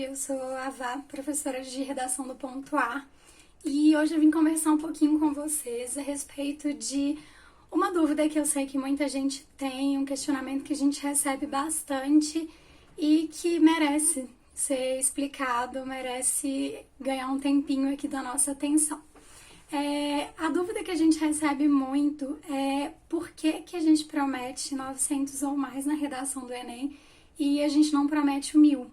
eu sou a Vá, professora de redação do Ponto A, e hoje eu vim conversar um pouquinho com vocês a respeito de uma dúvida que eu sei que muita gente tem, um questionamento que a gente recebe bastante e que merece ser explicado, merece ganhar um tempinho aqui da nossa atenção. A dúvida que a gente recebe muito é por que a gente promete 900 ou mais na redação do Enem e a gente não promete o 1000,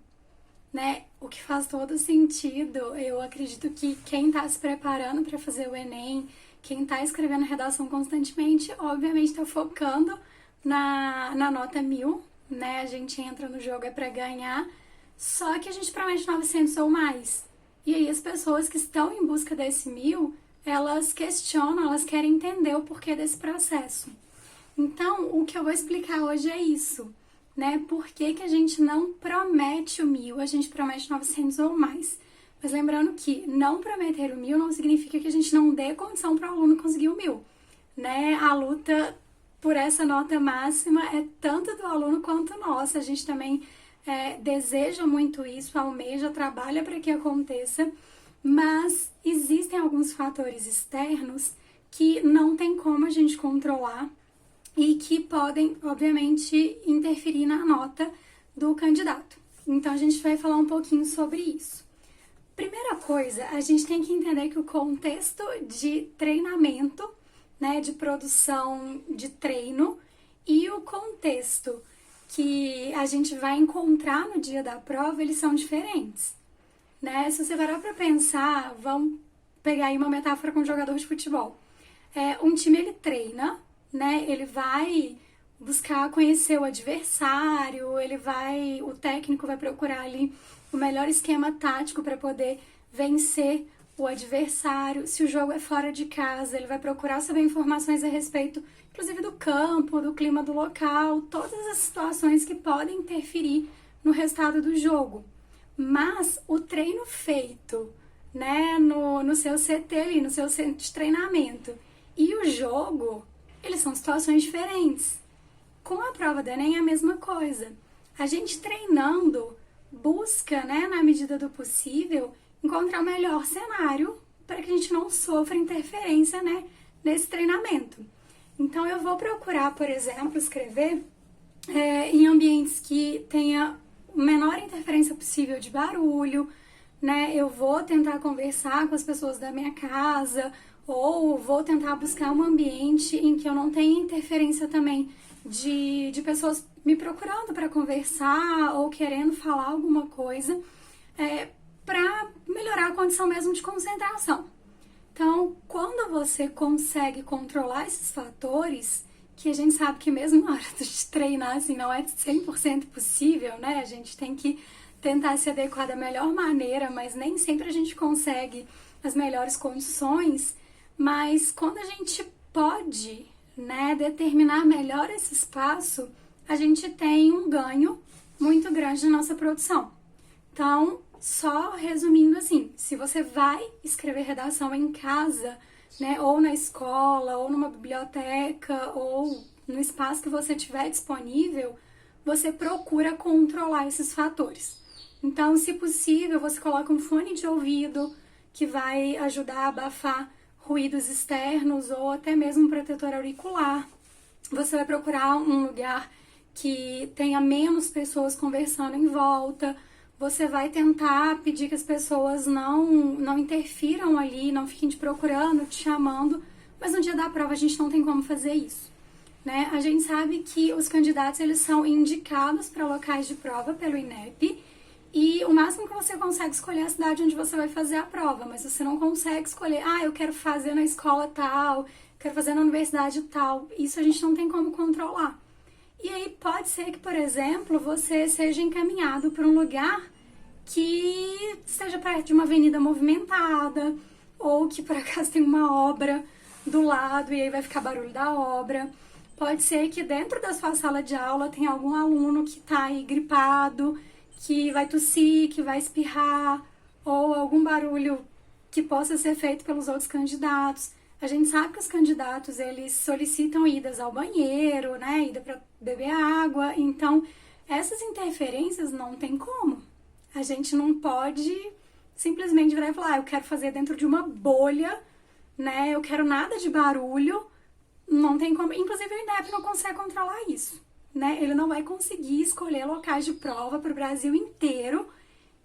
né? O que faz todo sentido. Eu acredito que quem está se preparando para fazer o Enem, quem está escrevendo redação constantemente, obviamente está focando na nota 1000, né? A gente entra no jogo para ganhar, só que a gente promete 900 ou mais. E aí as pessoas que estão em busca desse 1000, elas questionam, elas querem entender o porquê desse processo. Então, o que eu vou explicar hoje é isso, né? Por que a gente não promete o 1000, a gente promete 900 ou mais. Mas lembrando que não prometer o 1000 não significa que a gente não dê condição para o aluno conseguir o 1000, né? A luta por essa nota máxima é tanto do aluno quanto nossa. A gente também deseja muito isso, almeja, trabalha para que aconteça, mas existem alguns fatores externos que não tem como a gente controlar e que podem, obviamente, interferir na nota do candidato. Então, a gente vai falar um pouquinho sobre isso. Primeira coisa, a gente tem que entender que o contexto de treinamento, né, de produção de treino e o contexto que a gente vai encontrar no dia da prova, eles são diferentes, né? Se você parar para pensar, vamos pegar aí uma metáfora com um jogador de futebol. Um time, ele treina, né? Ele vai buscar conhecer o adversário, o técnico vai procurar ali o melhor esquema tático para poder vencer o adversário. Se o jogo é fora de casa, ele vai procurar saber informações a respeito, inclusive do campo, do clima do local, todas as situações que podem interferir no resultado do jogo. Mas o treino feito, né, no seu CT ali, no seu centro de treinamento, e o jogo, eles são situações diferentes. Com a prova do Enem é a mesma coisa. A gente treinando busca, né, na medida do possível, encontrar o melhor cenário para que a gente não sofra interferência, né, nesse treinamento. Então eu vou procurar, por exemplo, escrever em ambientes que tenha a menor interferência possível de barulho, né? Eu vou tentar conversar com as pessoas da minha casa, ou vou tentar buscar um ambiente em que eu não tenha interferência também de pessoas me procurando para conversar ou querendo falar alguma coisa, para melhorar a condição mesmo de concentração. Então, quando você consegue controlar esses fatores, que a gente sabe que mesmo na hora de treinar, assim, não é 100% possível, né? A gente tem que tentar se adequar da melhor maneira, mas nem sempre a gente consegue as melhores condições. Mas quando a gente pode, né, determinar melhor esse espaço, a gente tem um ganho muito grande na nossa produção. Então, só resumindo assim, se você vai escrever redação em casa, né, ou na escola, ou numa biblioteca, ou no espaço que você tiver disponível, você procura controlar esses fatores. Então, se possível, você coloca um fone de ouvido que vai ajudar a abafar ruídos externos ou até mesmo um protetor auricular. Você vai procurar um lugar que tenha menos pessoas conversando em volta. Você vai tentar pedir que as pessoas não interfiram ali, não fiquem te procurando, te chamando, mas no dia da prova a gente não tem como fazer isso, né? A gente sabe que os candidatos, eles são indicados para locais de prova pelo INEP, e o máximo que você consegue escolher é a cidade onde você vai fazer a prova, mas você não consegue escolher, eu quero fazer na escola tal, quero fazer na universidade tal. Isso a gente não tem como controlar. E aí pode ser que, por exemplo, você seja encaminhado para um lugar que esteja perto de uma avenida movimentada, ou que por acaso tem uma obra do lado e aí vai ficar barulho da obra. Pode ser que dentro da sua sala de aula tenha algum aluno que está aí gripado, que vai tossir, que vai espirrar, ou algum barulho que possa ser feito pelos outros candidatos. A gente sabe que os candidatos, eles solicitam idas ao banheiro, né, ida para beber água, então essas interferências não tem como. A gente não pode simplesmente virar e falar, eu quero fazer dentro de uma bolha, né? Eu quero nada de barulho. Não tem como. Inclusive, o INEP não consegue controlar isso, né? Ele não vai conseguir escolher locais de prova para o Brasil inteiro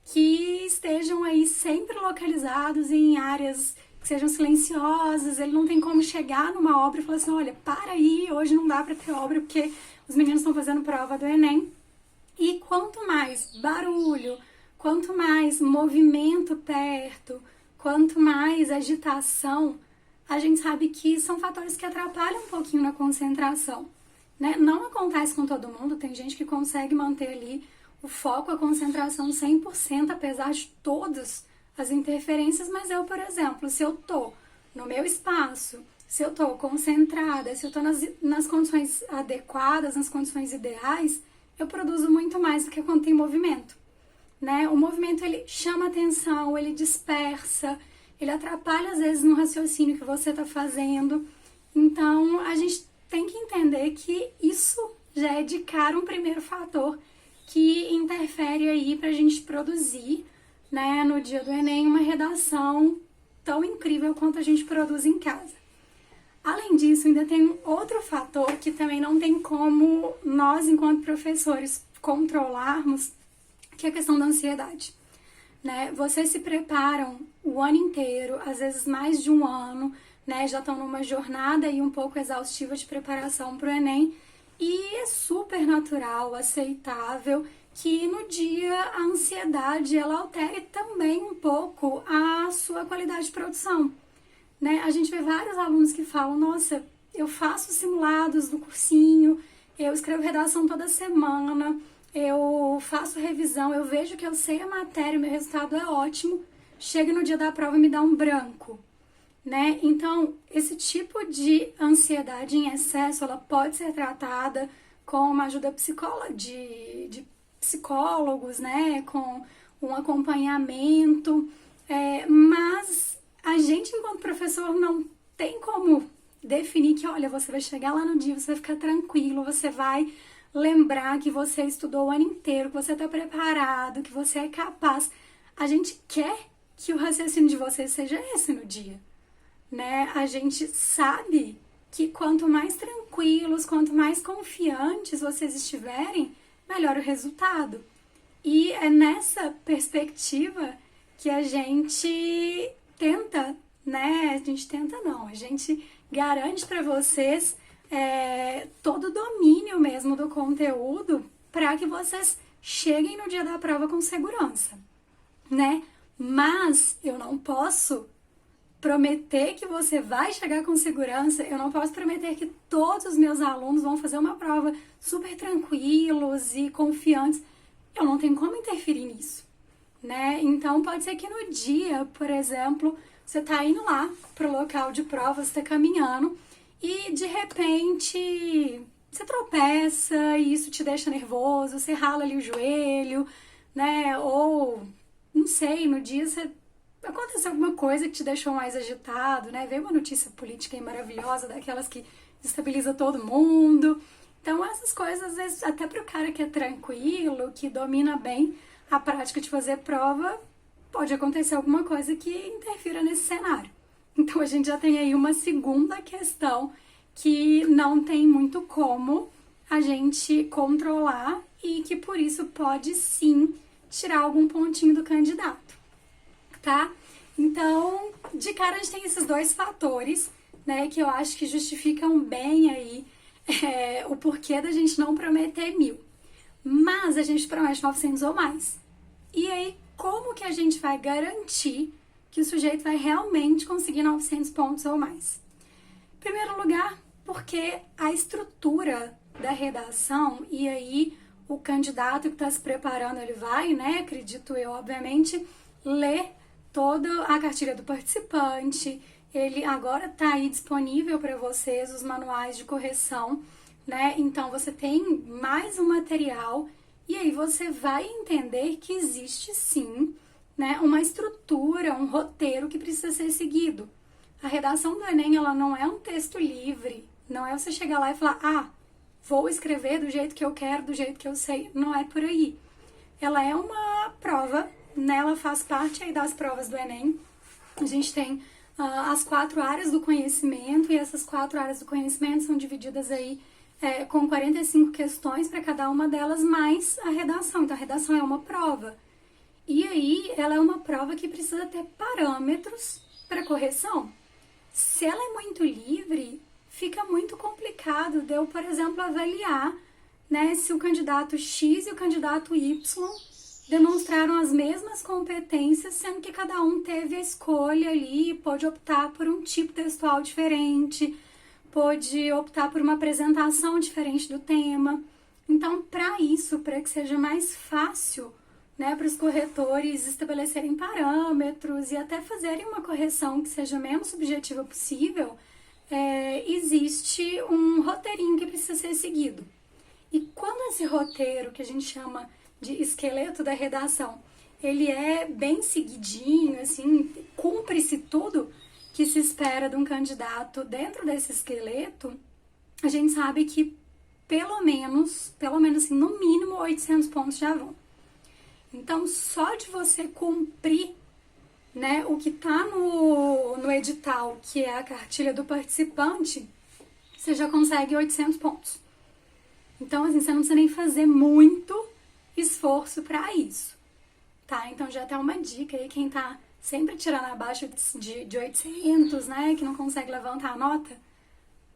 que estejam aí sempre localizados em áreas que sejam silenciosas. Ele não tem como chegar numa obra e falar assim, olha, para aí, hoje não dá para ter obra porque os meninos estão fazendo prova do Enem. E quanto mais barulho, quanto mais movimento perto, quanto mais agitação, a gente sabe que são fatores que atrapalham um pouquinho na concentração, né? Não acontece com todo mundo, tem gente que consegue manter ali o foco, a concentração 100%, apesar de todas as interferências, mas eu, por exemplo, se eu tô no meu espaço, se eu tô concentrada, se eu tô nas condições adequadas, nas condições ideais, eu produzo muito mais do que quando tem movimento, né? O movimento, ele chama atenção, ele dispersa, ele atrapalha às vezes no raciocínio que você está fazendo. Então, a gente tem que entender que isso já é de cara um primeiro fator que interfere aí para a gente produzir, né, no dia do Enem, uma redação tão incrível quanto a gente produz em casa. Além disso, ainda tem um outro fator que também não tem como nós, enquanto professores, controlarmos, que é a questão da ansiedade, né? Vocês se preparam o ano inteiro, às vezes mais de um ano, né? Já estão numa jornada aí um pouco exaustiva de preparação para o Enem, e é super natural, aceitável, que no dia a ansiedade ela altere também um pouco a sua qualidade de produção, né? A gente vê vários alunos que falam, nossa, eu faço simulados do cursinho, eu escrevo redação toda semana, eu faço revisão, eu vejo que eu sei a matéria, meu resultado é ótimo, chega no dia da prova e me dá um branco, né? Então, esse tipo de ansiedade em excesso, ela pode ser tratada com uma ajuda de psicólogos, né? Com um acompanhamento, mas a gente, enquanto professor, não tem como definir que, olha, você vai chegar lá no dia, você vai ficar tranquilo, você vai lembrar que você estudou o ano inteiro, que você está preparado, que você é capaz. A gente quer que o raciocínio de vocês seja esse no dia, né? A gente sabe que quanto mais tranquilos, quanto mais confiantes vocês estiverem, melhor o resultado. E é nessa perspectiva que a gente tenta, né? A gente tenta não, a gente garante para vocês todo o domínio mesmo do conteúdo para que vocês cheguem no dia da prova com segurança, né? Mas eu não posso prometer que você vai chegar com segurança, eu não posso prometer que todos os meus alunos vão fazer uma prova super tranquilos e confiantes. Eu não tenho como interferir nisso, né? Então pode ser que no dia, por exemplo, você tá indo lá pro local de prova, você tá caminhando e de repente você tropeça e isso te deixa nervoso, você rala ali o joelho, né? Ou, não sei, no dia aconteceu alguma coisa que te deixou mais agitado, né? Veio uma notícia política aí maravilhosa, daquelas que estabiliza todo mundo. Então essas coisas, às vezes, até pro cara que é tranquilo, que domina bem a prática de fazer prova, pode acontecer alguma coisa que interfira nesse cenário. Então a gente já tem aí uma segunda questão que não tem muito como a gente controlar e que por isso pode sim tirar algum pontinho do candidato, tá? Então, de cara a gente tem esses dois fatores, né, que eu acho que justificam bem aí o porquê da gente não prometer 1000. Mas a gente promete 900 ou mais. E aí, como que a gente vai garantir que o sujeito vai realmente conseguir 900 pontos ou mais? Em primeiro lugar, porque a estrutura da redação, e aí o candidato que está se preparando, ele vai, né, acredito eu, obviamente, ler toda a cartilha do participante. Ele agora está aí disponível para vocês os manuais de correção, né? Então você tem mais um material e aí você vai entender que existe sim, né, uma estrutura, um roteiro que precisa ser seguido. A redação do Enem, ela não é um texto livre, não é você chegar lá e falar, vou escrever do jeito que eu quero, do jeito que eu sei. Não é por aí. ela é uma prova, né? Ela faz parte aí das provas do Enem. A gente tem as 4 áreas do conhecimento, e essas 4 áreas do conhecimento são divididas aí com 45 questões para cada uma delas, mais a redação. Então, a redação é uma prova. E aí, ela é uma prova que precisa ter parâmetros para correção. Se ela é muito livre, fica muito complicado de eu, por exemplo, avaliar, né, se o candidato X e o candidato Y demonstraram as mesmas competências, sendo que cada um teve a escolha ali, pôde optar por um tipo textual diferente, pôde optar por uma apresentação diferente do tema. Então, para isso, para que seja mais fácil, né, para os corretores estabelecerem parâmetros e até fazerem uma correção que seja menos subjetiva possível, existe um roteirinho que precisa ser seguido. E quando esse roteiro, que a gente chama de esqueleto da redação, ele é bem seguidinho, assim, cumpre-se tudo que se espera de um candidato dentro desse esqueleto, a gente sabe que pelo menos assim, no mínimo 800 pontos já vão. Então, só de você cumprir, né, o que está no edital, que é a cartilha do participante, você já consegue 800 pontos. Então, assim, você não precisa nem fazer muito esforço para isso, tá? Então, já tá uma dica aí, quem tá sempre tirando abaixo de 800, né, que não consegue levantar a nota,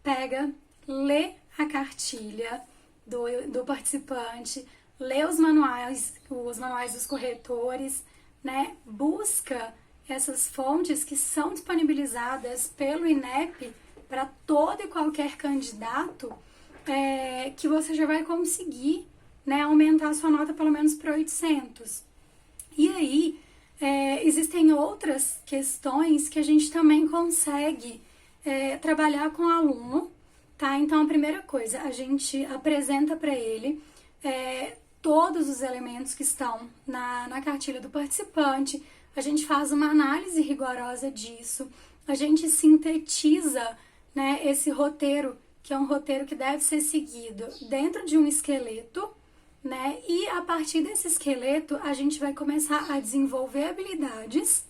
pega, lê a cartilha do participante, lê os manuais dos corretores, né? Busca essas fontes que são disponibilizadas pelo INEP para todo e qualquer candidato, que você já vai conseguir, né, aumentar a sua nota pelo menos para 800. E aí, existem outras questões que a gente também consegue trabalhar com o aluno, tá? Então, a primeira coisa, a gente apresenta para ele todos os elementos que estão na cartilha do participante, a gente faz uma análise rigorosa disso, a gente sintetiza, né, esse roteiro, que é um roteiro que deve ser seguido dentro de um esqueleto, né, e a partir desse esqueleto a gente vai começar a desenvolver habilidades,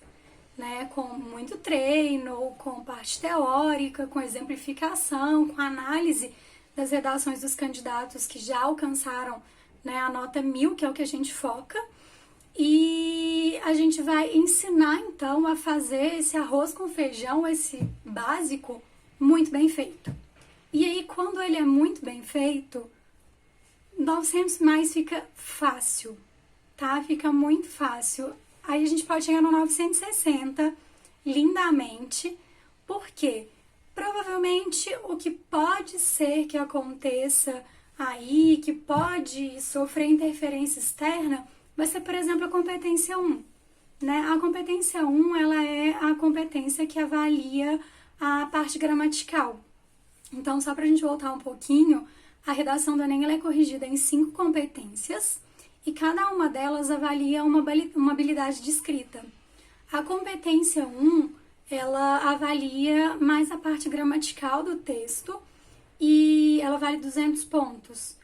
né, com muito treino, com parte teórica, com exemplificação, com análise das redações dos candidatos que já alcançaram, né, a nota 1000, que é o que a gente foca, e a gente vai ensinar, então, a fazer esse arroz com feijão, esse básico, muito bem feito. E aí, quando ele é muito bem feito, 900 mais fica fácil, tá? Fica muito fácil. Aí a gente pode chegar no 960, lindamente, porque provavelmente o que pode ser que aconteça aí, que pode sofrer interferência externa, vai ser, por exemplo, a competência 1. Né? A competência 1, ela é a competência que avalia a parte gramatical. Então, só para a gente voltar um pouquinho, a redação do Enem ela é corrigida em 5 competências e cada uma delas avalia uma habilidade de escrita. A competência 1, ela avalia mais a parte gramatical do texto e ela vale 200 pontos.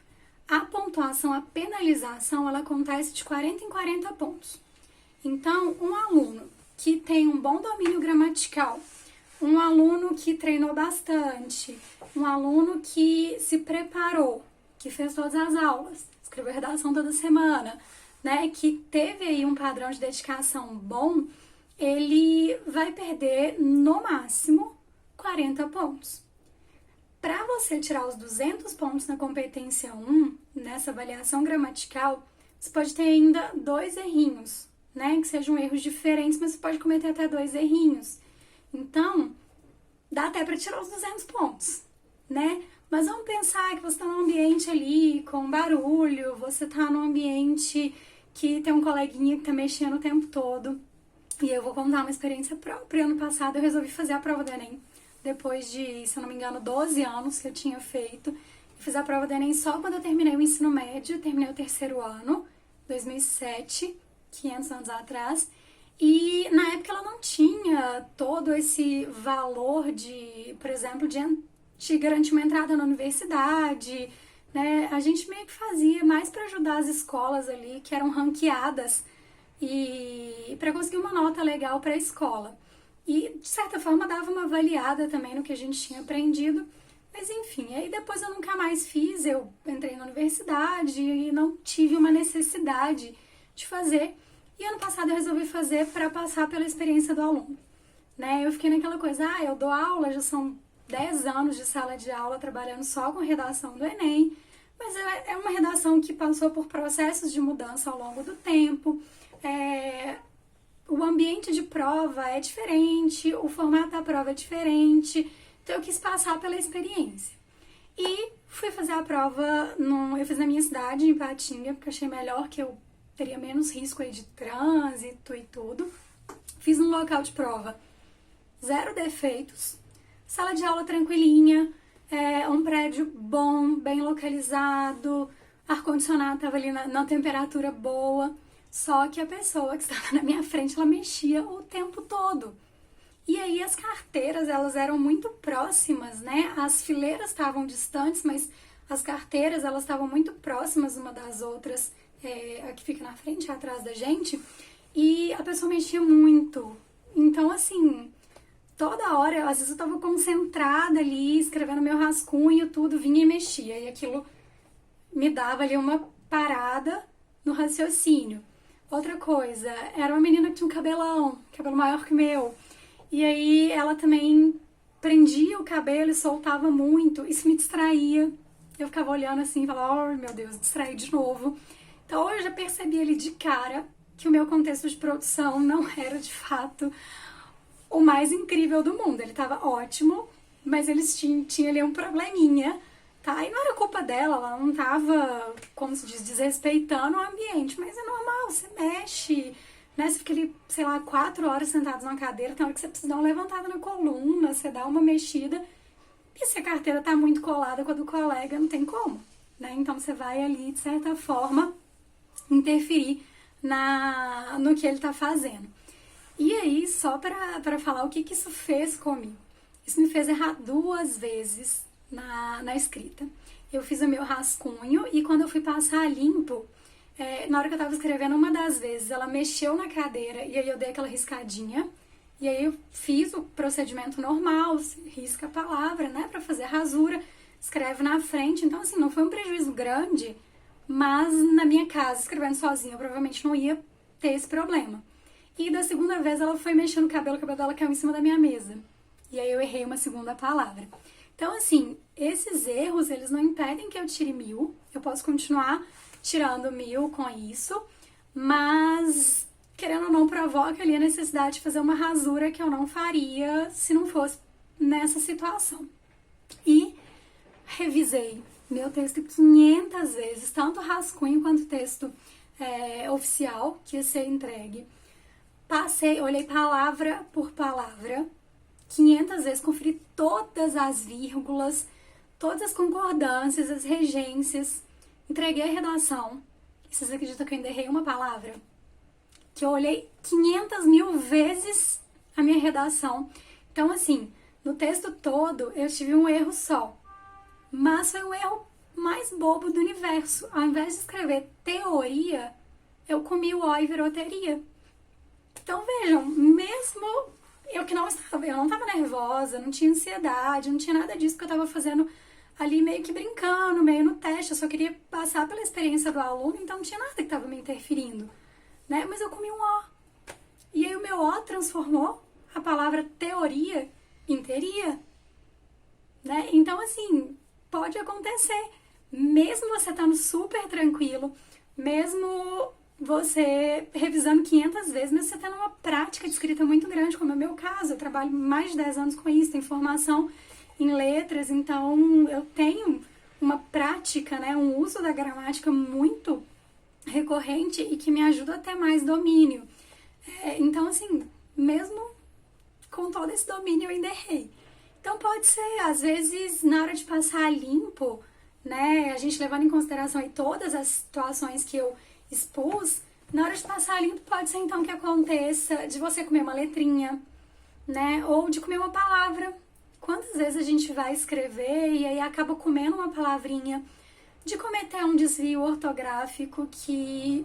A pontuação, a penalização, ela acontece de 40 em 40 pontos. Então, um aluno que tem um bom domínio gramatical, um aluno que treinou bastante, um aluno que se preparou, que fez todas as aulas, escreveu redação toda semana, né, que teve aí um padrão de dedicação bom, ele vai perder, no máximo, 40 pontos. Para você tirar os 200 pontos na competência 1, nessa avaliação gramatical, você pode ter ainda 2 errinhos, né, que sejam erros diferentes, mas você pode cometer até 2 errinhos. Então, dá até para tirar os 200 pontos, né? Mas vamos pensar que você está num ambiente ali com barulho, você está num ambiente que tem um coleguinha que está mexendo o tempo todo. E eu vou contar uma experiência própria. Ano passado eu resolvi fazer a prova do Enem. Depois de, se eu não me engano, 12 anos que eu tinha feito. Eu fiz a prova do Enem só quando eu terminei o ensino médio, terminei o 3º ano, 2007, 500 anos atrás. E na época ela não tinha todo esse valor de, por exemplo, de garantir uma entrada na universidade, né? A gente meio que fazia mais para ajudar as escolas ali que eram ranqueadas e para conseguir uma nota legal para a escola. E, de certa forma, dava uma avaliada também no que a gente tinha aprendido. Mas, enfim, aí depois eu nunca mais fiz. Eu entrei na universidade e não tive uma necessidade de fazer. E ano passado eu resolvi fazer para passar pela experiência do aluno. Né? Eu fiquei naquela coisa, eu dou aula, já são 10 anos de sala de aula trabalhando só com redação do Enem. Mas é uma redação que passou por processos de mudança ao longo do tempo. O ambiente de prova é diferente, o formato da prova é diferente, então eu quis passar pela experiência. E fui fazer a prova, eu fiz na minha cidade, em Patinga, porque achei melhor, que eu teria menos risco aí de trânsito e tudo. Fiz num local de prova 0 defeitos, sala de aula tranquilinha, um prédio bom, bem localizado, ar-condicionado estava ali na temperatura boa. Só que a pessoa que estava na minha frente, ela mexia o tempo todo. E aí as carteiras, elas eram muito próximas, né? As fileiras estavam distantes, mas as carteiras, elas estavam muito próximas uma das outras, a que fica na frente e atrás da gente. E a pessoa mexia muito. Então, assim, toda hora, às vezes eu estava concentrada ali, escrevendo meu rascunho, tudo, vinha e mexia. E aquilo me dava ali uma parada no raciocínio. Outra coisa, era uma menina que tinha um cabelo maior que o meu. E aí ela também prendia o cabelo e soltava muito. Isso me distraía. Eu ficava olhando assim e falava, oh meu Deus, distraí de novo. Então eu já percebi ali de cara que o meu contexto de produção não era de fato o mais incrível do mundo. Ele estava ótimo, mas eles tinham ali um probleminha. Tá? E não era culpa dela, ela não tava, como se diz, desrespeitando o ambiente, mas é normal, você mexe, né? Você fica ali, sei lá, 4 horas sentados numa cadeira, tem hora que você precisa dar uma levantada na coluna, você dá uma mexida, e se a carteira tá muito colada com a do colega, não tem como, né? Então você vai ali, de certa forma, interferir no que ele tá fazendo. E aí, só para falar o que isso fez comigo. Isso me fez errar 2 vezes na escrita. Eu fiz o meu rascunho e quando eu fui passar limpo, na hora que eu tava escrevendo, uma das vezes ela mexeu na cadeira e aí eu dei aquela riscadinha. E aí eu fiz o procedimento normal, risca a palavra, né, pra fazer a rasura, escreve na frente. Então, assim, não foi um prejuízo grande, mas na minha casa, escrevendo sozinha, eu provavelmente não ia ter esse problema. E da segunda vez ela foi mexendo o cabelo dela caiu em cima da minha mesa. E aí eu errei uma segunda palavra. Então, assim, esses erros, eles não impedem que eu tire 1000. Eu posso continuar tirando 1000 com isso, mas, querendo ou não, provoca ali a necessidade de fazer uma rasura que eu não faria se não fosse nessa situação. E revisei meu texto 500 vezes, tanto rascunho quanto texto oficial que ia ser entregue. Olhei palavra por palavra, 500 vezes, conferi todas as vírgulas, todas as concordâncias, as regências, entreguei a redação. E vocês acreditam que eu ainda errei uma palavra? Que eu olhei 500.000 vezes a minha redação. Então, assim, no texto todo eu tive um erro só. Mas foi o erro mais bobo do universo. Ao invés de escrever teoria, eu comi o O e virou teria. Então, vejam, mesmo eu não estava nervosa, não tinha ansiedade, não tinha nada disso, que eu estava fazendo ali meio que brincando, meio no teste, eu só queria passar pela experiência do aluno, então não tinha nada que estava me interferindo, né? Mas eu comi um O. E aí o meu O transformou a palavra teoria em teria, né? Então, assim, pode acontecer. Mesmo você estando super tranquilo, mesmo você revisando 500 vezes, mesmo você tendo uma prática de escrita muito grande, como é o meu caso, eu trabalho mais de 10 anos com isso, tenho formação em letras, então eu tenho uma prática, né, um uso da gramática muito recorrente e que me ajuda a ter mais domínio. Então, assim, mesmo com todo esse domínio, eu ainda errei. Então, pode ser, às vezes, na hora de passar limpo, né, a gente levando em consideração aí todas as situações que eu expus, na hora de passar limpo, pode ser, então, que aconteça de você comer uma letrinha, né, ou de comer uma palavra. Quantas vezes a gente vai escrever e aí acaba comendo uma palavrinha, de cometer um desvio ortográfico que,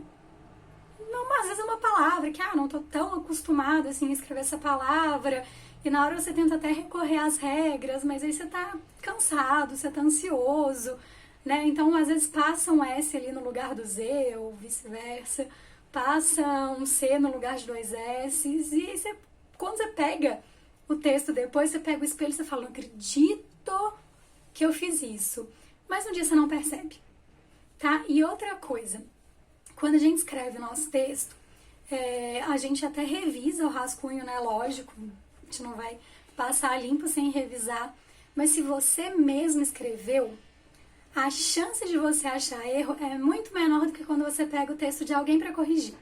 não, às vezes é uma palavra que, não tô tão acostumada assim a escrever essa palavra, e na hora você tenta até recorrer às regras, mas aí você tá cansado, você tá ansioso, né? Então, às vezes passa um S ali no lugar do Z, ou vice-versa, passa um C no lugar de dois S's, e aí você, quando você pega o texto depois, você pega o espelho e você fala, não acredito que eu fiz isso. Mas um dia você não percebe, tá? E outra coisa, quando a gente escreve o nosso texto, a gente até revisa o rascunho, né? Lógico, a gente não vai passar limpo sem revisar, mas se você mesmo escreveu, a chance de você achar erro é muito menor do que quando você pega o texto de alguém para corrigir.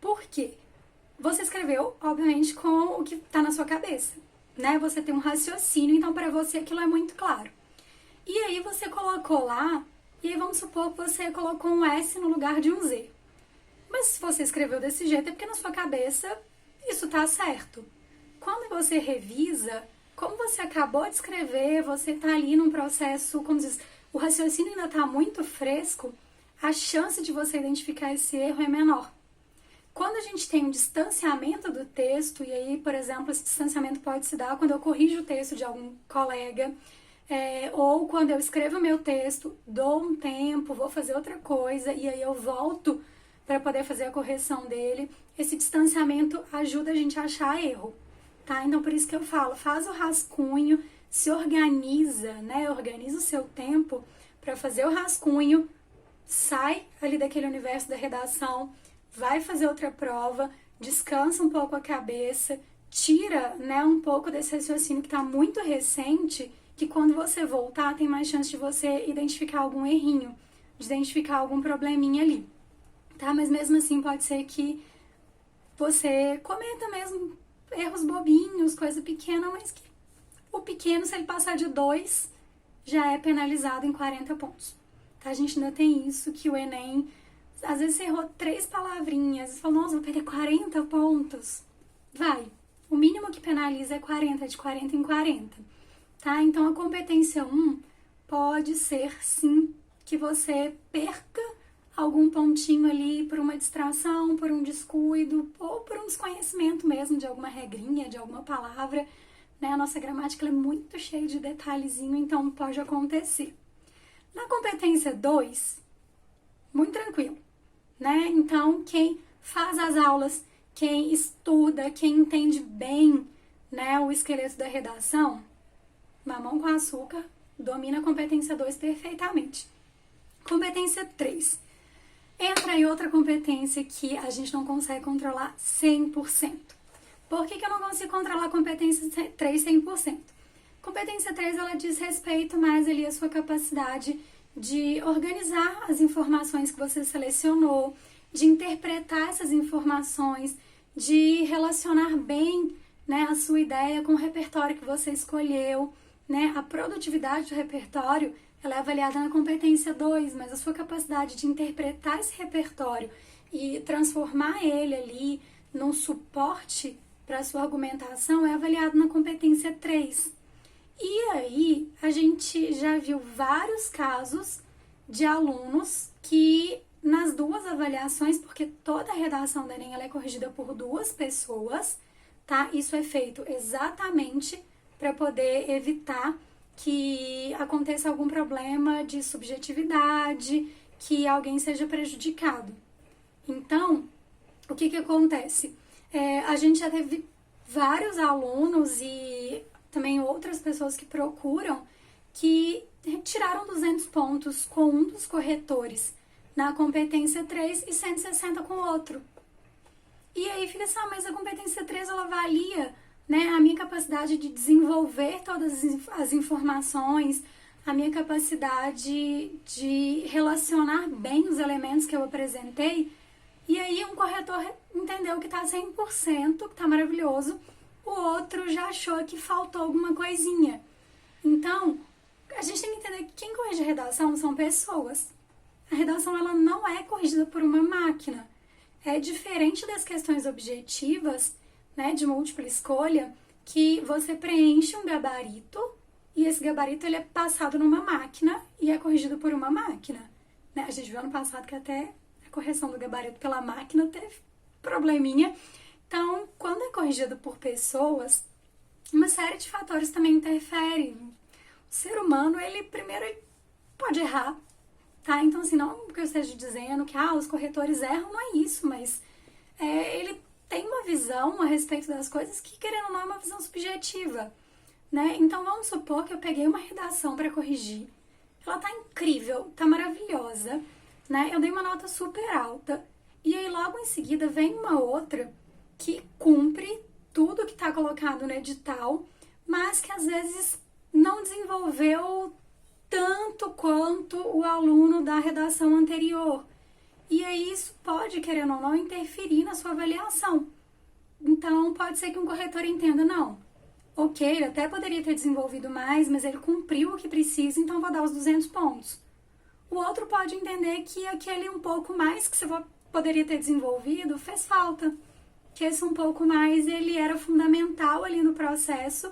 Por quê? Você escreveu, obviamente, com o que está na sua cabeça, né? Você tem um raciocínio, então para você aquilo é muito claro. E aí você colocou lá, e aí vamos supor que você colocou um S no lugar de um Z. Mas se você escreveu desse jeito é porque na sua cabeça isso está certo. Quando você revisa, como você acabou de escrever, você está ali num processo, como diz, o raciocínio ainda está muito fresco, a chance de você identificar esse erro é menor. Quando a gente tem um distanciamento do texto, e aí, por exemplo, esse distanciamento pode se dar quando eu corrijo o texto de algum colega, ou quando eu escrevo meu texto, dou um tempo, vou fazer outra coisa, e aí eu volto para poder fazer a correção dele. Esse distanciamento ajuda a gente a achar erro, tá? Então, por isso que eu falo, faz o rascunho, se organiza, né? Organiza o seu tempo para fazer o rascunho, sai ali daquele universo da redação, vai fazer outra prova, descansa um pouco a cabeça, tira, né, um pouco desse raciocínio que está muito recente, que quando você voltar tem mais chance de você identificar algum errinho, de identificar algum probleminha ali, tá? Mas mesmo assim pode ser que você cometa mesmo erros bobinhos, coisa pequena, mas que o pequeno, se ele passar de 2, já é penalizado em 40 pontos. Tá? A gente ainda tem isso, que o Enem, às vezes você errou 3 palavrinhas, você fala, nossa, vou perder 40 pontos. Vai. O mínimo que penaliza é 40, de 40 em 40. Tá? Então, a competência 1 pode ser, sim, que você perca algum pontinho ali por uma distração, por um descuido, ou por um desconhecimento mesmo de alguma regrinha, de alguma palavra, né? A nossa gramática é muito cheia de detalhezinho, então pode acontecer. Na competência 2, muito tranquilo, né? Então, quem faz as aulas, quem estuda, quem entende bem, né, o esqueleto da redação, mamão com açúcar, domina a competência 2 perfeitamente. Competência 3. Entra aí outra competência que a gente não consegue controlar 100%. Por que eu não consigo controlar a competência 3 100%? Competência 3, ela diz respeito mais ali à sua capacidade de organizar as informações que você selecionou, de interpretar essas informações, de relacionar bem, né, a sua ideia com o repertório que você escolheu, né? A produtividade do repertório, ela é avaliada na competência 2, mas a sua capacidade de interpretar esse repertório e transformar ele ali num suporte para a sua argumentação é avaliado na competência 3. E aí, a gente já viu vários casos de alunos que nas 2 avaliações, porque toda a redação da Enem ela é corrigida por 2 pessoas, tá? Isso é feito exatamente para poder evitar que aconteça algum problema de subjetividade, que alguém seja prejudicado. Então, o que acontece? A gente já teve vários alunos e também outras pessoas que procuram que tiraram 200 pontos com um dos corretores na competência 3 e 160 com o outro. E aí fica assim, mas a competência 3 ela avalia, né, a minha capacidade de desenvolver todas as informações, a minha capacidade de relacionar bem os elementos que eu apresentei. E aí um corretor entendeu que está 100%, que está maravilhoso, o outro já achou que faltou alguma coisinha. Então, a gente tem que entender que quem corrige a redação são pessoas. A redação ela não é corrigida por uma máquina. É diferente das questões objetivas, né, de múltipla escolha, que você preenche um gabarito e esse gabarito ele é passado numa máquina e é corrigido por uma máquina, né? A gente viu ano passado que até a correção do gabarito pela máquina teve probleminha. Então, quando é corrigido por pessoas, uma série de fatores também interferem. O ser humano, ele primeiro ele pode errar, tá? Então, assim, não que eu esteja dizendo que os corretores erram, não é isso, mas ele tem uma visão a respeito das coisas que, querendo ou não, é uma visão subjetiva, né? Então, vamos supor que eu peguei uma redação para corrigir. Ela tá incrível, tá maravilhosa, né? Eu dei uma nota super alta. E aí, logo em seguida, vem uma outra que cumpre tudo que tá colocado no edital, mas que, às vezes, não desenvolveu tanto quanto o aluno da redação anterior. E aí isso pode, querendo ou não, interferir na sua avaliação. Então, pode ser que um corretor entenda, não, ok, ele até poderia ter desenvolvido mais, mas ele cumpriu o que precisa, então vou dar os 200 pontos. O outro pode entender que aquele um pouco mais que você poderia ter desenvolvido fez falta, que esse um pouco mais ele era fundamental ali no processo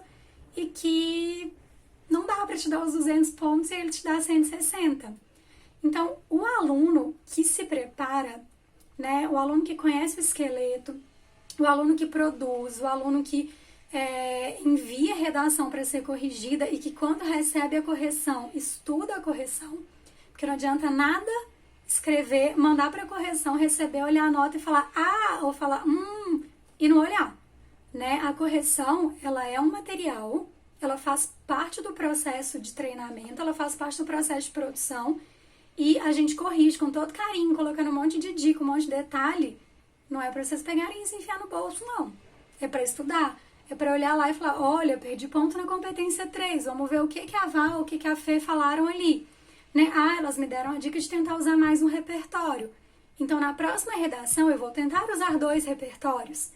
e que não dá para te dar os 200 pontos e ele te dá 160. Então, o aluno que se prepara, né, o aluno que conhece o esqueleto, o aluno que produz, o aluno que envia a redação para ser corrigida e que quando recebe a correção, estuda a correção, porque não adianta nada escrever, mandar para correção, receber, olhar a nota e falar ou falar e não olhar, né? A correção, ela é um material, ela faz parte do processo de treinamento, ela faz parte do processo de produção e a gente corrige com todo carinho, colocando um monte de dica, um monte de detalhe. Não é para vocês pegarem e se enfiar no bolso, não. É para estudar. É para olhar lá e falar, olha, perdi ponto na competência 3, vamos ver o que a Val, o que a Fê falaram ali. Né? Elas me deram a dica de tentar usar mais um repertório. Então, na próxima redação, eu vou tentar usar 2 repertórios.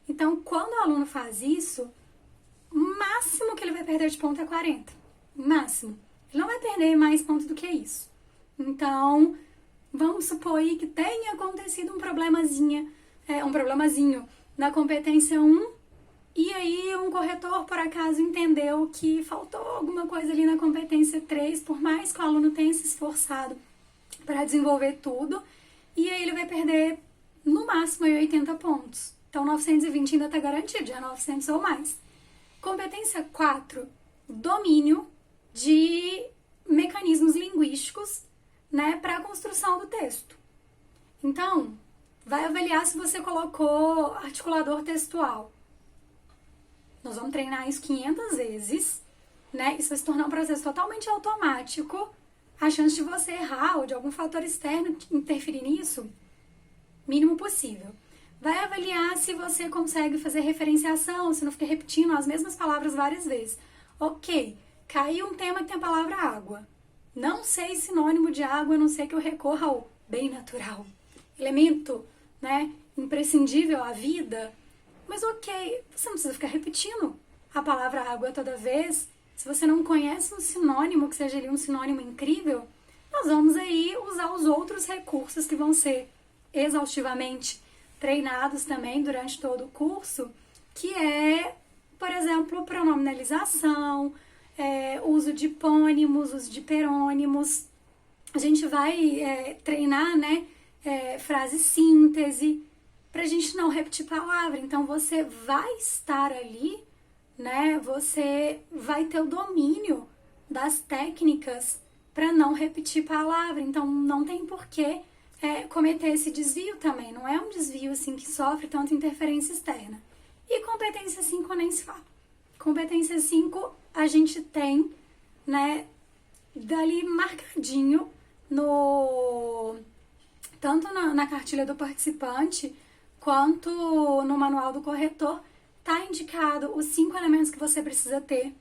Então, quando o aluno faz isso, o máximo que ele vai perder de ponto é 40. Máximo. Ele não vai perder mais ponto do que isso. Então, vamos supor aí que tenha acontecido um problemazinho na competência 1, e aí um corretor, por acaso, entendeu que faltou alguma coisa ali na competência 3, por mais que o aluno tenha se esforçado para desenvolver tudo, e aí ele vai perder no máximo 80 pontos. Então, 920 ainda está garantido, já 900 ou mais. Competência 4, domínio de mecanismos linguísticos, né, para a construção do texto. Então, vai avaliar se você colocou articulador textual. Nós vamos treinar isso 500 vezes, né? Isso vai se tornar um processo totalmente automático. A chance de você errar ou de algum fator externo interferir nisso, mínimo possível. Vai avaliar se você consegue fazer referenciação, se não fica repetindo as mesmas palavras várias vezes. Ok, caiu um tema que tem a palavra água. Não sei sinônimo de água, a não ser que eu recorra ao bem natural. Elemento, né, imprescindível à vida. Mas ok, você não precisa ficar repetindo a palavra água toda vez. Se você não conhece um sinônimo, que seja ali um sinônimo incrível, nós vamos aí usar os outros recursos que vão ser exaustivamente treinados também durante todo o curso, que é, por exemplo, pronominalização, uso de hipônimos, uso de perônimos. A gente vai treinar, né, frase síntese, para a gente não repetir palavra. Então, você vai estar ali, né, você vai ter o domínio das técnicas para não repetir palavra. Então, não tem porquê cometer esse desvio também. Não é um desvio assim que sofre tanta interferência externa. E competência 5 nem se fala. Competência 5 a gente tem, né, dali marcadinho tanto na cartilha do participante quanto no manual do corretor, tá indicado os 5 elementos que você precisa ter,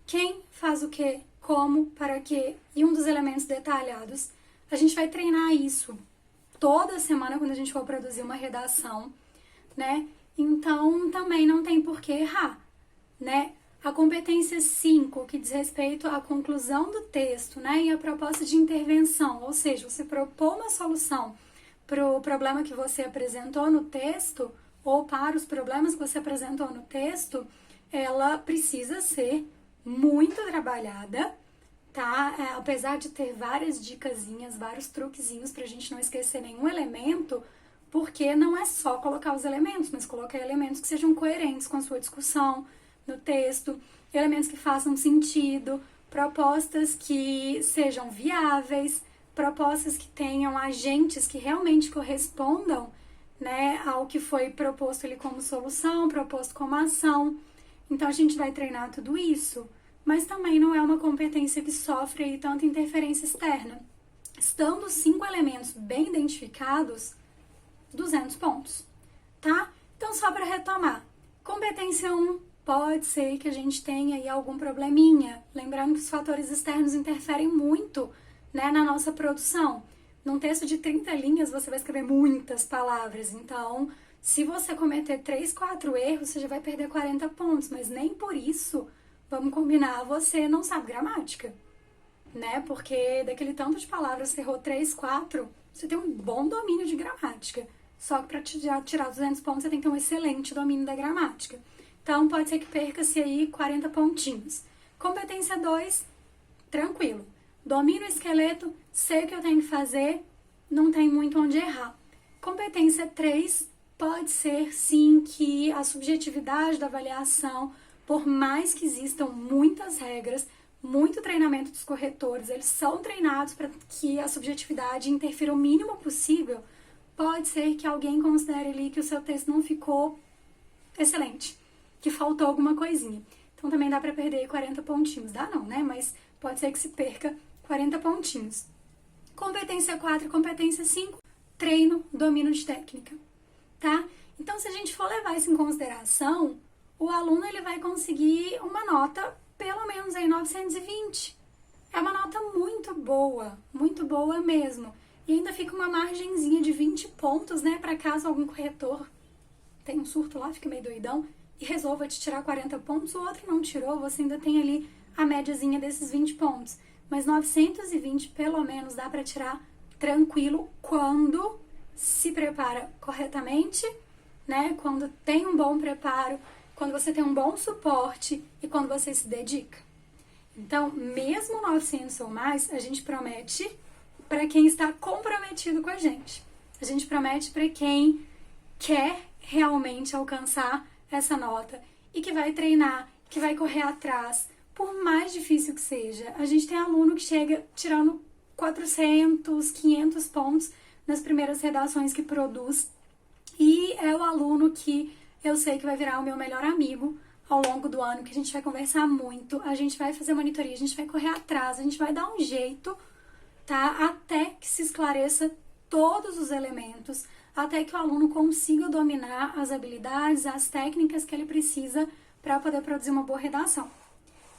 quem faz o quê, como, para quê, e um dos elementos detalhados. A gente vai treinar isso toda semana quando a gente for produzir uma redação, né? Então, também não tem por que errar, né? A competência 5, que diz respeito à conclusão do texto, né? E a proposta de intervenção, ou seja, você propor uma solução para o problema que você apresentou no texto, ou para os problemas que você apresentou no texto, ela precisa ser muito trabalhada, tá? Apesar de ter várias dicasinhas, vários truquezinhos pra gente não esquecer nenhum elemento, porque não é só colocar os elementos, mas colocar elementos que sejam coerentes com a sua discussão no texto, elementos que façam sentido, propostas que sejam viáveis, propostas que tenham agentes que realmente correspondam, né, ao que foi proposto ali como solução, proposto como ação. Então a gente vai treinar tudo isso, mas também não é uma competência que sofre aí tanta interferência externa. Estando 5 elementos bem identificados, 200 pontos, tá? Então só para retomar, competência 1, pode ser que a gente tenha aí algum probleminha, lembrando que os fatores externos interferem muito, né, na nossa produção. Num texto de 30 linhas, você vai escrever muitas palavras, então, se você cometer 3, 4 erros, você já vai perder 40 pontos, mas nem por isso, vamos combinar, você não sabe gramática, né, porque daquele tanto de palavras, você errou 3, 4, você tem um bom domínio de gramática, só que para tirar 200 pontos, você tem que ter um excelente domínio da gramática. Então, pode ser que perca-se aí 40 pontinhos. Competência 2, tranquilo. Domino o esqueleto, sei o que eu tenho que fazer, não tem muito onde errar. Competência 3, pode ser sim que a subjetividade da avaliação, por mais que existam muitas regras, muito treinamento dos corretores, eles são treinados para que a subjetividade interfira o mínimo possível, pode ser que alguém considere ali que o seu texto não ficou excelente, que faltou alguma coisinha. Então também dá para perder 40 pontinhos. Dá não, né? Mas pode ser que se perca 40 pontinhos. Competência 4 e competência 5, treino, domínio de técnica, tá? Então se a gente for levar isso em consideração, o aluno ele vai conseguir uma nota pelo menos aí 920. É uma nota muito boa mesmo. E ainda fica uma margenzinha de 20 pontos, né? Para caso algum corretor tenha um surto lá, fique meio doidão, e resolva te tirar 40 pontos, o outro não tirou, você ainda tem ali a médiazinha desses 20 pontos. Mas 920 pelo menos dá para tirar tranquilo quando se prepara corretamente, né? Quando tem um bom preparo, quando você tem um bom suporte e quando você se dedica. Então, mesmo 900 ou mais, a gente promete para quem está comprometido com a gente. A gente promete para quem quer realmente alcançar essa nota e que vai treinar, que vai correr atrás, por mais difícil que seja. A gente tem aluno que chega tirando 400, 500 pontos nas primeiras redações que produz e é o aluno que eu sei que vai virar o meu melhor amigo ao longo do ano, que a gente vai conversar muito, a gente vai fazer monitoria, a gente vai correr atrás, a gente vai dar um jeito, tá? Até que se esclareça todos os elementos, até que o aluno consiga dominar as habilidades, as técnicas que ele precisa para poder produzir uma boa redação.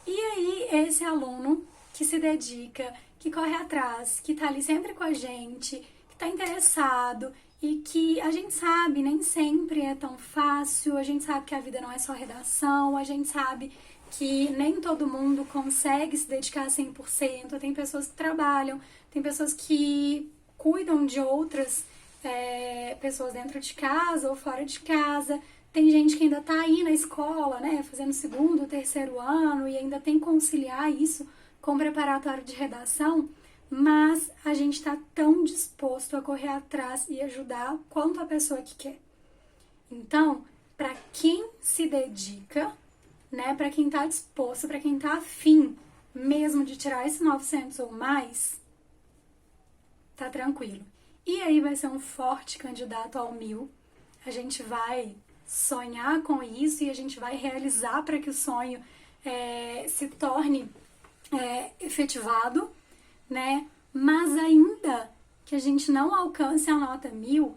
E aí, esse aluno que se dedica, que corre atrás, que tá ali sempre com a gente, que tá interessado e que a gente sabe, nem sempre é tão fácil, a gente sabe que a vida não é só redação, a gente sabe que nem todo mundo consegue se dedicar 100%, tem pessoas que trabalham, tem pessoas que cuidam de outras pessoas dentro de casa ou fora de casa, tem gente que ainda tá aí na escola, né, fazendo segundo, terceiro ano e ainda tem que conciliar isso com o preparatório de redação, mas a gente está tão disposto a correr atrás e ajudar quanto a pessoa que quer. Então, para quem se dedica, né, para quem tá disposto, para quem tá afim mesmo de tirar esse 900 ou mais, tá tranquilo. E aí vai ser um forte candidato ao 1000. A gente vai sonhar com isso e a gente vai realizar para que o sonho se torne efetivado, né? Mas ainda que a gente não alcance a nota 1000,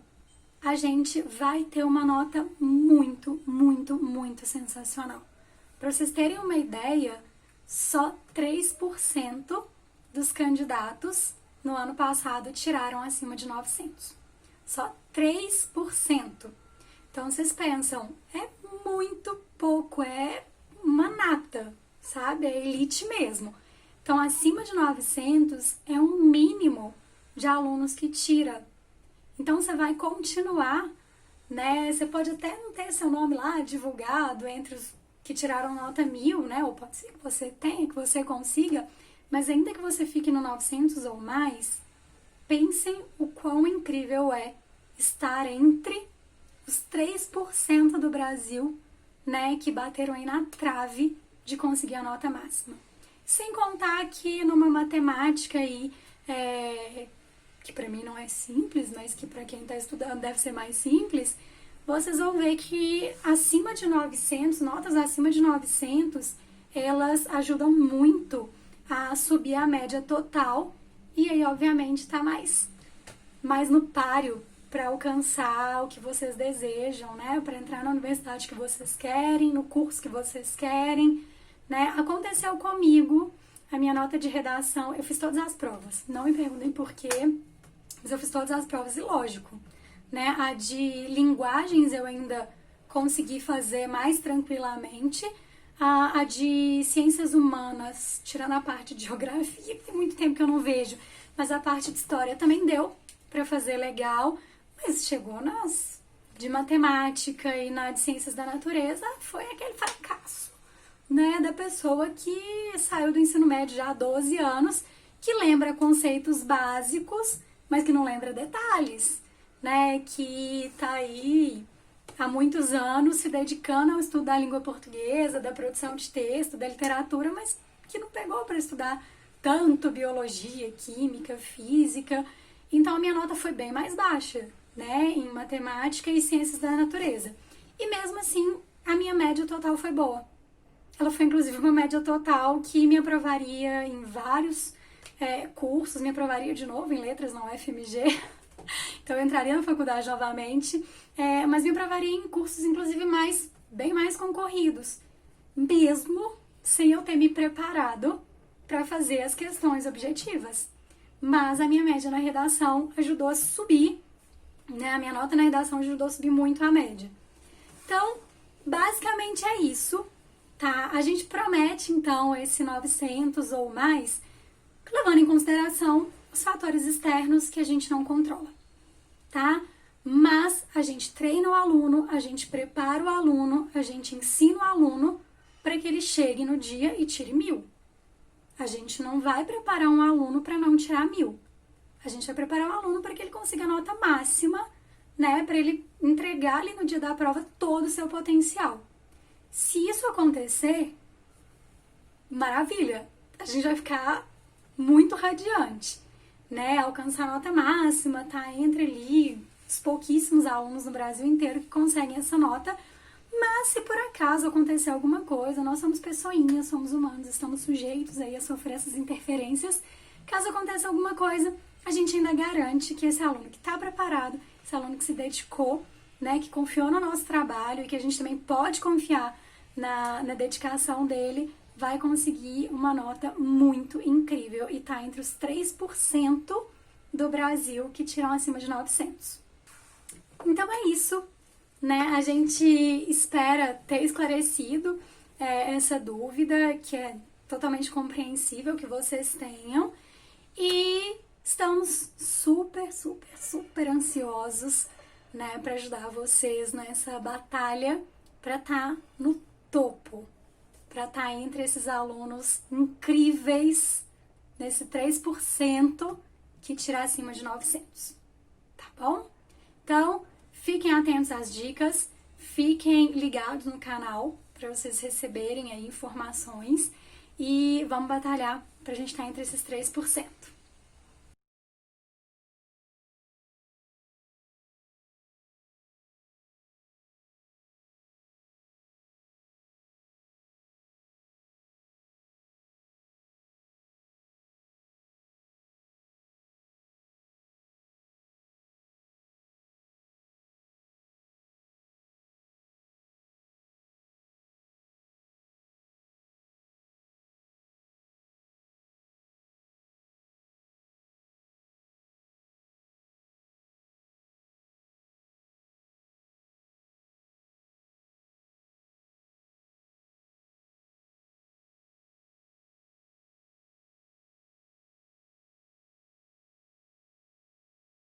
a gente vai ter uma nota muito, muito, muito sensacional. Para vocês terem uma ideia, só 3% dos candidatos no ano passado tiraram acima de 900. Só 3%. Então vocês pensam, é muito pouco, é uma nata, sabe? É elite mesmo. Então acima de 900 é um mínimo de alunos que tira. Então você vai continuar, né? Você pode até não ter seu nome lá divulgado entre os que tiraram nota 1000, né? Ou pode ser que você tenha, que você consiga, mas ainda que você fique no 900 ou mais, pensem o quão incrível é estar entre os 3% do Brasil, né, que bateram aí na trave de conseguir a nota máxima. Sem contar que numa matemática aí, que pra mim não é simples, mas que pra quem tá estudando deve ser mais simples, vocês vão ver que acima de 900, notas acima de 900, elas ajudam muito a subir a média total e aí, obviamente, tá mais no páreo para alcançar o que vocês desejam, né? Para entrar na universidade que vocês querem, no curso que vocês querem, né? Aconteceu comigo, a minha nota de redação, eu fiz todas as provas, não me perguntem por quê, mas eu fiz todas as provas e lógico, né? A de linguagens eu ainda consegui fazer mais tranquilamente, a de ciências humanas, tirando a parte de geografia, que tem muito tempo que eu não vejo, mas a parte de história também deu para fazer legal, mas chegou nas de matemática e na de ciências da natureza, foi aquele fracasso, né, da pessoa que saiu do ensino médio já há 12 anos, que lembra conceitos básicos, mas que não lembra detalhes, né, que tá aí há muitos anos se dedicando ao estudo da língua portuguesa, da produção de texto, da literatura, mas que não pegou para estudar tanto biologia, química, física. Então a minha nota foi bem mais baixa, né, em matemática e ciências da natureza. E mesmo assim, a minha média total foi boa. Ela foi inclusive uma média total que me aprovaria em vários cursos, me aprovaria de novo em letras na UFMG. Então eu entraria na faculdade novamente, mas me aprovaria em cursos, inclusive, bem mais concorridos, mesmo sem eu ter me preparado para fazer as questões objetivas. Mas a minha média na redação ajudou a subir, né? A minha nota na redação ajudou a subir muito a média. Então, basicamente é isso, tá? A gente promete, então, esse 900 ou mais, levando em consideração os fatores externos que a gente não controla, tá? Mas a gente treina o aluno, a gente prepara o aluno, a gente ensina o aluno para que ele chegue no dia e tire 1000. A gente não vai preparar um aluno para não tirar 1000. A gente vai preparar o aluno para que ele consiga a nota máxima, né? Para ele entregar ali no dia da prova todo o seu potencial. Se isso acontecer, maravilha! A gente vai ficar muito radiante, né? Alcançar a nota máxima, tá entre ali os pouquíssimos alunos no Brasil inteiro que conseguem essa nota, mas se por acaso acontecer alguma coisa, nós somos pessoinhas, somos humanos, estamos sujeitos aí a sofrer essas interferências. Caso aconteça alguma coisa, a gente ainda garante que esse aluno que está preparado, esse aluno que se dedicou, né, que confiou no nosso trabalho e que a gente também pode confiar na dedicação dele, vai conseguir uma nota muito incrível e tá entre os 3% do Brasil que tiram acima de 900. Então é isso, né? A gente espera ter esclarecido essa dúvida, que é totalmente compreensível que vocês tenham, e estamos super, super, super ansiosos, né, para ajudar vocês nessa batalha para estar no topo, para estar entre esses alunos incríveis, nesse 3% que tirar acima de 900, tá bom? Então, fiquem atentos às dicas, fiquem ligados no canal para vocês receberem aí informações e vamos batalhar para a gente estar entre esses 3%.